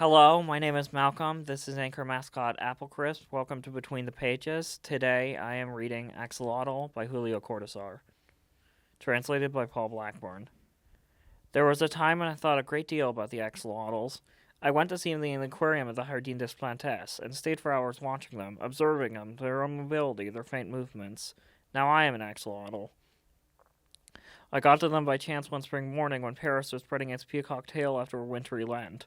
Hello, my name is Malcolm. This is Anchor Mascot Applecrisp. Welcome to Between the Pages. Today I am reading Axolotl by Julio Cortazar, translated by Paul Blackburn. There was a time when I thought a great deal about the axolotls. I went to see them in the aquarium at the Jardin des Plantes and stayed for hours watching them, observing them, their mobility, their faint movements. Now I am an axolotl. I got to them by chance one spring morning when Paris was spreading its peacock tail after a wintry Lent.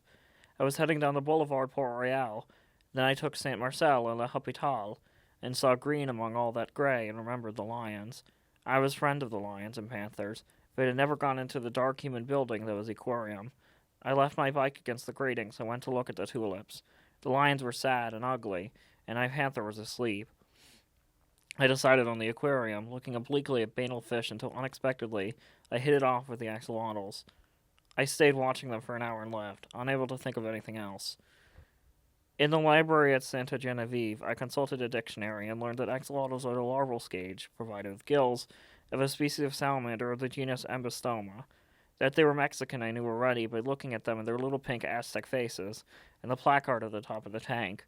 I was heading down the boulevard Port Royal. Then I took Saint Marcel and La Hôpital, and saw green among all that gray, and remembered the lions. I was friend of the lions and panthers, but had never gone into the dark human building that was the aquarium. I left my bike against the gratings and went to look at the tulips. The lions were sad and ugly, and my panther was asleep. I decided on the aquarium, looking obliquely at banal fish until unexpectedly I hit it off with the axolotls. I stayed watching them for an hour and left, unable to think of anything else. In the library at Santa Genevieve, I consulted a dictionary and learned that axolotls are the larval stage, provided with gills, of a species of salamander of the genus Ambystoma. That they were Mexican I knew already by looking at them and their little pink Aztec faces, and the placard at the top of the tank.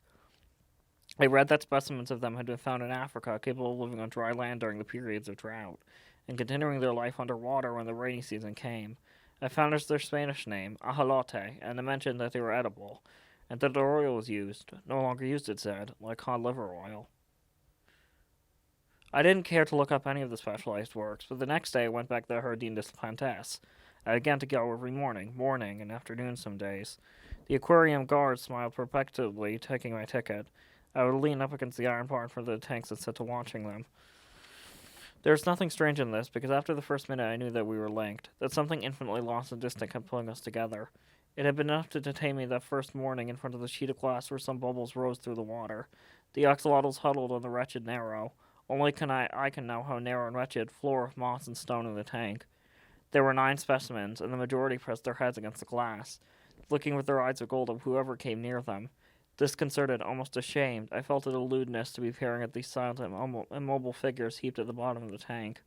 I read that specimens of them had been found in Africa, capable of living on dry land during the periods of drought, and continuing their life underwater when the rainy season came. I found as their Spanish name, ajolote, and it mentioned that they were edible, and that their oil was used, no longer used, it said, like cod liver oil. I didn't care to look up any of the specialized works, but the next day I went back to the Jardin des Plantes. I began to go every morning and afternoon some days. The aquarium guard smiled perplexedly, taking my ticket. I would lean up against the iron bar in front of the tanks and sit to watching them. There was nothing strange in this, because after the first minute I knew that we were linked, that something infinitely lost and distant kept pulling us together. It had been enough to detain me that first morning in front of the sheet of glass where some bubbles rose through the water. The axolotls huddled on the wretched narrow. Only I can know how narrow and wretched floor of moss and stone in the tank. There were 9 specimens, and the majority pressed their heads against the glass, looking with their eyes of gold at whoever came near them. Disconcerted, almost ashamed, I felt it a lewdness to be peering at these silent and immobile figures heaped at the bottom of the tank.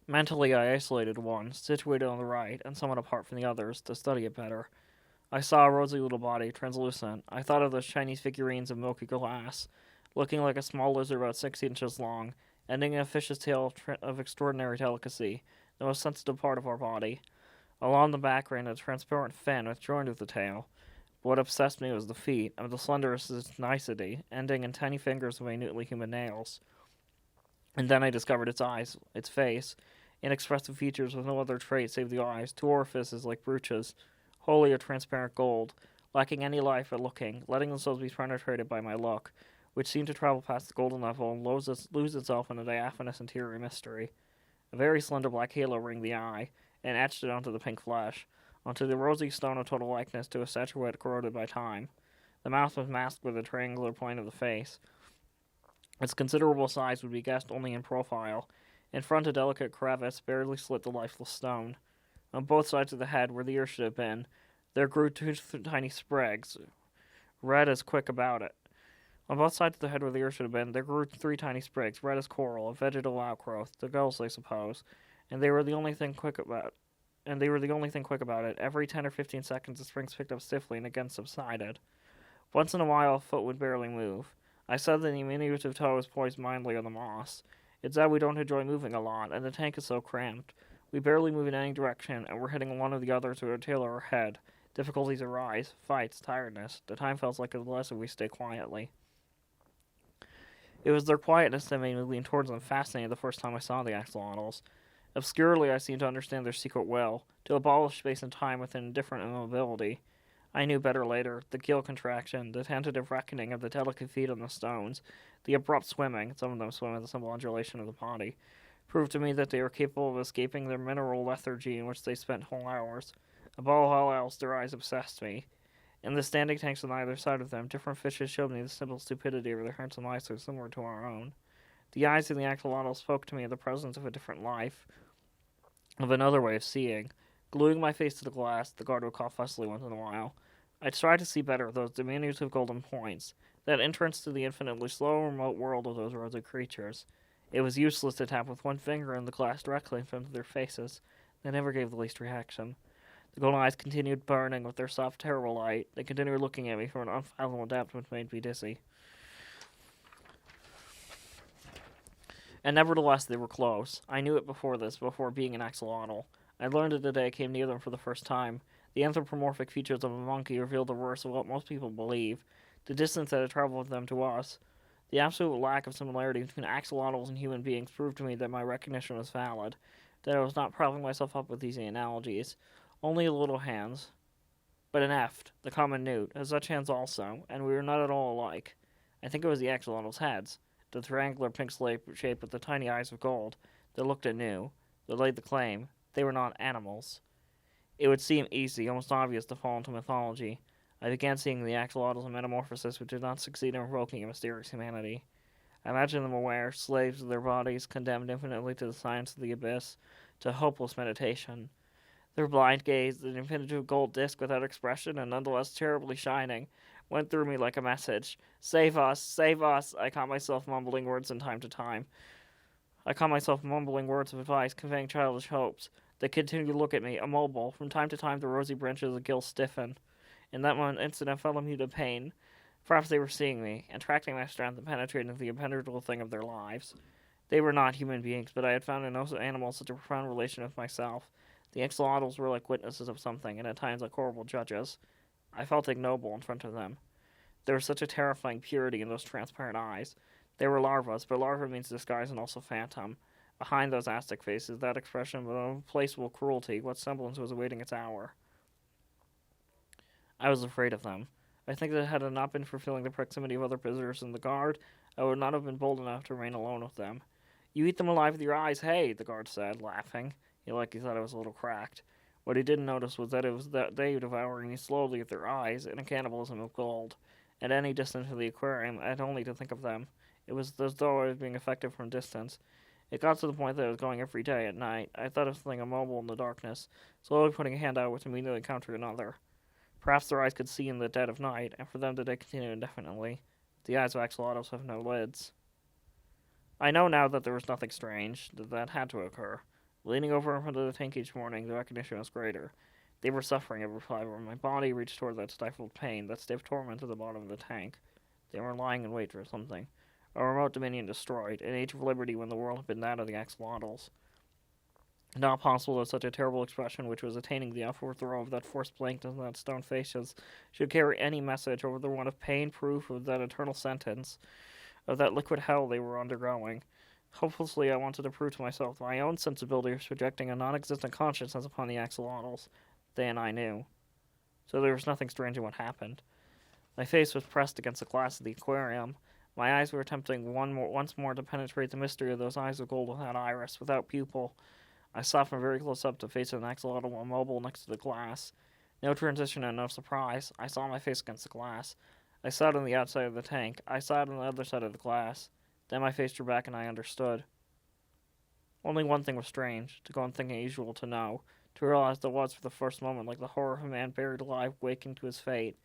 Mentally, I isolated one, situated on the right, and somewhat apart from the others, to study it better. I saw a rosy little body, translucent. I thought of those Chinese figurines of milky glass, looking like a small lizard about 6 inches long, ending in a fish's tail of extraordinary delicacy, the most sensitive part of our body. Along the back ran a transparent fin which joined with the tail. What obsessed me was the feet, of the slenderest nicety, ending in tiny fingers of minutely human nails. And then I discovered its eyes, its face, inexpressive features with no other trait save the eyes, 2 orifices like brooches, wholly of transparent gold, lacking any life but looking, letting themselves be penetrated by my look, which seemed to travel past the golden level and lose itself in a diaphanous interior mystery. A very slender black halo ringed the eye, and etched it onto the pink flesh, onto the rosy stone of total likeness to a statuette corroded by time. The mouth was masked with the triangular point of the face. Its considerable size would be guessed only in profile. In front, a delicate crevice barely slit the lifeless stone. On both sides of the head, where the ear should have been, there grew 2 tiny sprigs, red as quick about it. On both sides of the head where the ear should have been, there grew 3 tiny sprigs, red as coral, a vegetal outgrowth, the gulls, I suppose, and they were the only thing quick about it. Every 10 or 15 seconds, the springs picked up stiffly and again subsided. Once in a while, a foot would barely move. I saw that the diminutive toe was poised mindly on the moss. It's that we don't enjoy moving a lot, and the tank is so cramped. We barely move in any direction, and we're hitting one or the other to our tail or our head. Difficulties arise, fights, tiredness. The time feels like it's less if we stay quietly. It was their quietness that made me lean towards them, fascinated the first time I saw the axolotls. Obscurely, I seemed to understand their secret will, to abolish space and time with an indifferent immobility. I knew better later. The gill contraction, the tentative reckoning of the delicate feet on the stones, the abrupt swimming, some of them swim with a simple undulation of the body, proved to me that they were capable of escaping their mineral lethargy in which they spent whole hours. Above all else, their eyes obsessed me. In the standing tanks on either side of them, different fishes showed me the simple stupidity of their handsome eyes so similar to our own. The eyes of the axolotl spoke to me of the presence of a different life, of another way of seeing. Gluing my face to the glass, the guard would cough fussily once in a while. I tried to see better those diminutive golden points, that entrance to the infinitely slow, remote world of those rosy creatures. It was useless to tap with one finger in the glass directly in front of their faces. They never gave the least reaction. The golden eyes continued burning with their soft, terrible light. They continued looking at me from an unfathomable depth which made me dizzy. And nevertheless, they were close. I knew it before being an axolotl. I learned it the day I came near them for the first time. The anthropomorphic features of a monkey revealed the worst of what most people believe. The distance that had traveled with them to us. The absolute lack of similarity between axolotls and human beings proved to me that my recognition was valid, that I was not propping myself up with easy analogies. Only the little hands. But an eft, the common newt, has such hands also, and we were not at all alike. I think it was the axolotls' heads, the triangular pink shape with the tiny eyes of gold, that looked anew, that laid the claim. They were not animals. It would seem easy, almost obvious, to fall into mythology. I began seeing the axolotls in metamorphosis which did not succeed in evoking a mysterious humanity. I imagined them aware, slaves of their bodies, condemned infinitely to the science of the abyss, to hopeless meditation. Their blind gaze, the infinitive gold disk without expression and nonetheless terribly shining, went through me like a message. Save us! Save us! I caught myself mumbling words from time to time. I caught myself mumbling words of advice, conveying childish hopes. They continued to look at me, immobile. From time to time the rosy branches of the gill stiffened. In that moment instant I felt a mute of pain. Perhaps they were seeing me, and tracking my strength and penetrating the impenetrable thing of their lives. They were not human beings, but I had found in no animal such a profound relation with myself. The axolotls were like witnesses of something, and at times like horrible judges. I felt ignoble in front of them. There was such a terrifying purity in those transparent eyes. They were larvas, but larva means disguise and also phantom. Behind those Aztec faces, that expression of unplaceable cruelty, what semblance was awaiting its hour. I was afraid of them. I think that had it not been for feeling the proximity of other visitors in the guard, I would not have been bold enough to remain alone with them. You eat them alive with your eyes, hey, the guard said, laughing. He thought I was a little cracked. What he didn't notice was that it was that they devouring me slowly with their eyes in a cannibalism of gold. At any distance of the aquarium, I had only to think of them. It was as though I was being affected from distance. It got to the point that I was going every day at night. I thought of something immobile in the darkness, slowly putting a hand out which immediately encountered another. Perhaps their eyes could see in the dead of night, and for them did they continue indefinitely. The eyes of axolotls have no lids. I know now that there was nothing strange, that had to occur. Leaning over in front of the tank each morning, the recognition was greater. They were suffering every fiber of my body reached toward that stifled pain, that stiff torment at the bottom of the tank. They were lying in wait for something. A remote dominion destroyed, an age of liberty when the world had been that of the axolotls. Not possible that such a terrible expression, which was attaining the upward throw of that forced blankness in that stone faces, should carry any message over the one of pain, proof of that eternal sentence, of that liquid hell they were undergoing. Hopelessly, I wanted to prove to myself that my own sensibility was projecting a non-existent consciousness upon the axolotls. They and I knew. So there was nothing strange in what happened. My face was pressed against the glass of the aquarium. My eyes were attempting once more to penetrate the mystery of those eyes of gold without iris, without pupil. I saw from very close up the face of an axolotl immobile next to the glass. No transition and no surprise. I saw my face against the glass. I saw it on the outside of the tank. I saw it on the other side of the glass. Then my face drew back and I understood. Only one thing was strange, to go on thinking usual to know, to realize there was for the first moment like the horror of a man buried alive waking to his fate.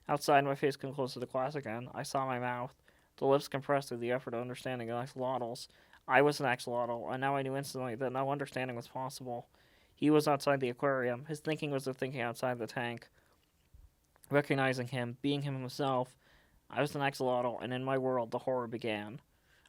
Outside, my face came close to the glass again. I saw my mouth, the lips compressed with the effort of understanding of axolotls. I was an axolotl, and now I knew instantly that no understanding was possible. He was outside the aquarium. His thinking was the thinking outside the tank. Recognizing him, being him himself, I was an axolotl, and in my world the horror began.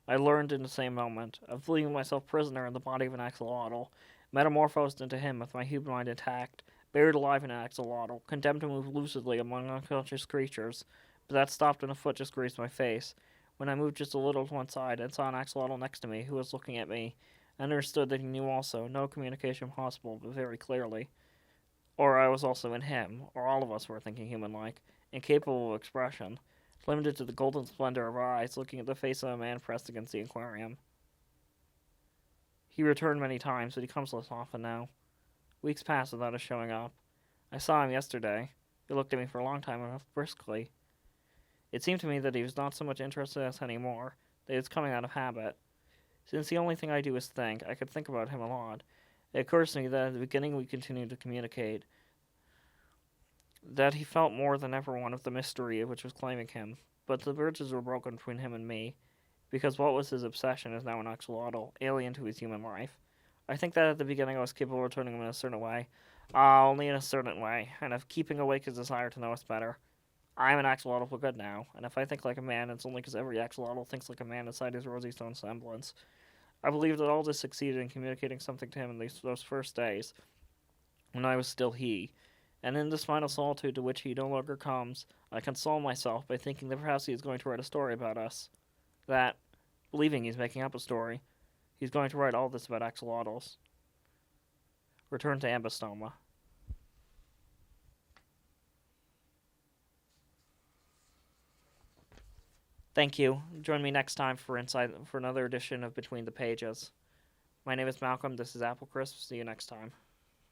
I learned in the same moment, of believing myself prisoner in the body of an axolotl, metamorphosed into him with my human mind intact, buried alive in an axolotl, condemned to move lucidly among unconscious creatures, but that stopped when a foot just grazed my face. When I moved just a little to one side and saw an axolotl next to me who was looking at me, I understood that he knew also, no communication possible, but very clearly. Or I was also in him, or all of us were thinking human-like, incapable of expression, limited to the golden splendor of our eyes looking at the face of a man pressed against the aquarium. He returned many times, but he comes less often now. Weeks passed without his showing up. I saw him yesterday. He looked at me for a long time and briskly. It seemed to me that he was not so much interested in us anymore, that he was coming out of habit. Since the only thing I do is think, I could think about him a lot. It occurs to me that at the beginning we continued to communicate, that he felt more than ever one of the mystery which was claiming him, but the bridges were broken between him and me, because what was his obsession is now an axolotl, alien to his human life. I think that at the beginning I was capable of turning him in a certain way. Only in a certain way, and if keeping awake is desire to know us better. I am an axolotl for good now, and if I think like a man, it's only because every axolotl thinks like a man inside his rosy stone semblance. I believe that all this succeeded in communicating something to him in those first days, when I was still he. And in this final solitude to which he no longer comes, I console myself by thinking that perhaps he is going to write a story about us. That, believing he's making up a story, he's going to write all this about axolotls. Return to Ambystoma. Thank you. Join me next time for another edition of Between the Pages. My name is Malcolm. This is Apple Crisp. See you next time.